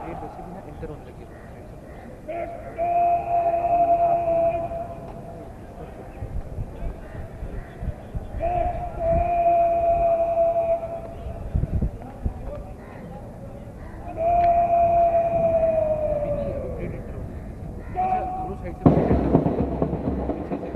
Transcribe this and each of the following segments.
Rate वैसे भी ना इंटर होने लगी है। अभी नहीं, अभी प्री इंटर होने लगी थी। अच्छा, दोनों साइड से प्री इंटर होने लगी पीछे से।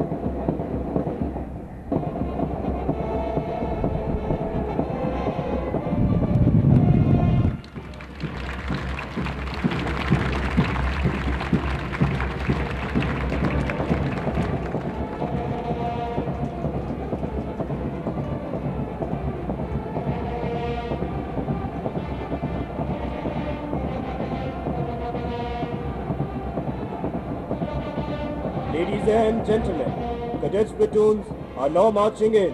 Ladies and gentlemen, cadets platoons are now marching in.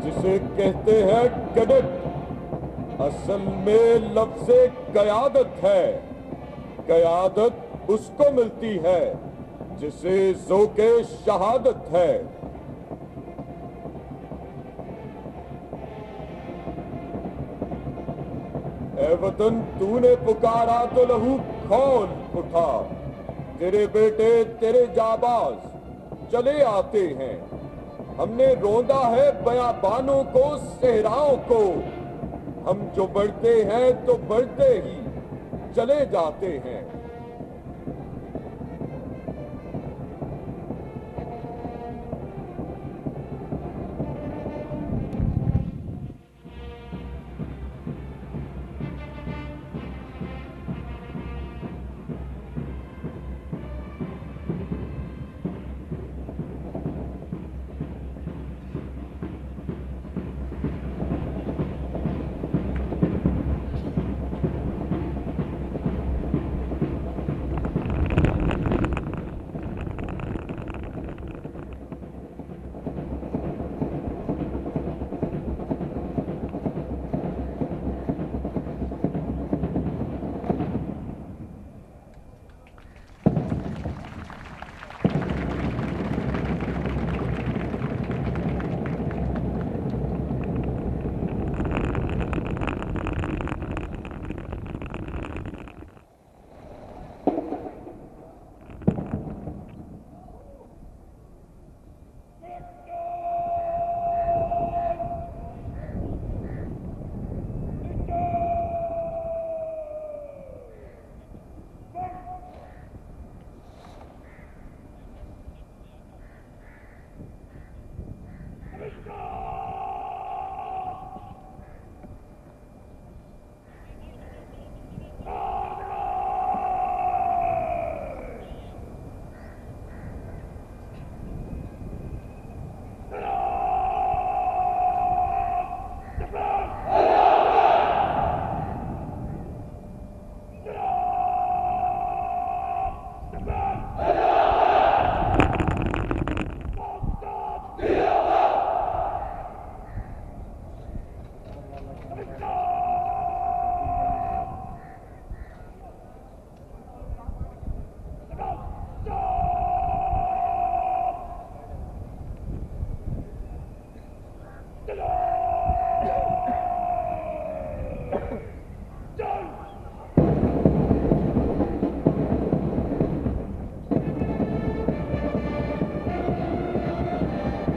जिसे कहते हैं कैडेट, असल में लफ्ज़ क़यादत है। क़यादत उसको मिलती है जिसे ज़ौक़े शहादत है। ए वतन, तूने पुकारा तो लहू खौल उठा। तेरे बेटे तेरे जाबाज चले आते हैं। हमने रोंदा है बयाबानों को, सहराओं को। हम जो बढ़ते हैं तो बढ़ते ही चले जाते हैं।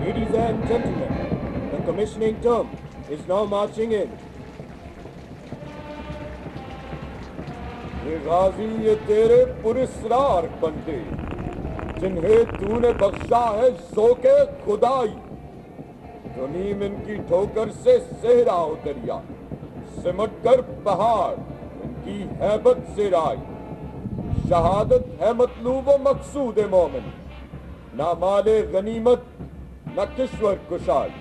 Ladies and gentlemen, the commissioning term is now marching in. ये गाजी, ये तेरे पुरस्कार बंदे, जिन्हें तूने बख्शा है ज़ौक़े खुदाई। तो नीम इनकी ठोकर से सहरा उतरिया, सिमट कर पहाड़ इनकी हैबत से राई। शहादत है मतलूब व मकसूद मोमिन, ना माले गनीमत न Kishwar कुशाई।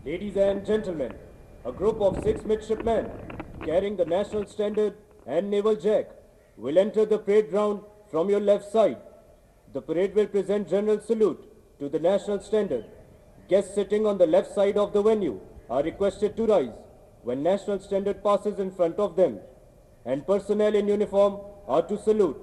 Ladies and gentlemen, a group of 6 midshipmen carrying the national standard and naval jack will enter the parade ground from your left side. The parade will present general salute to the national standard. Guests sitting on the left side of the venue are requested to rise when national standard passes in front of them, and personnel in uniform are to salute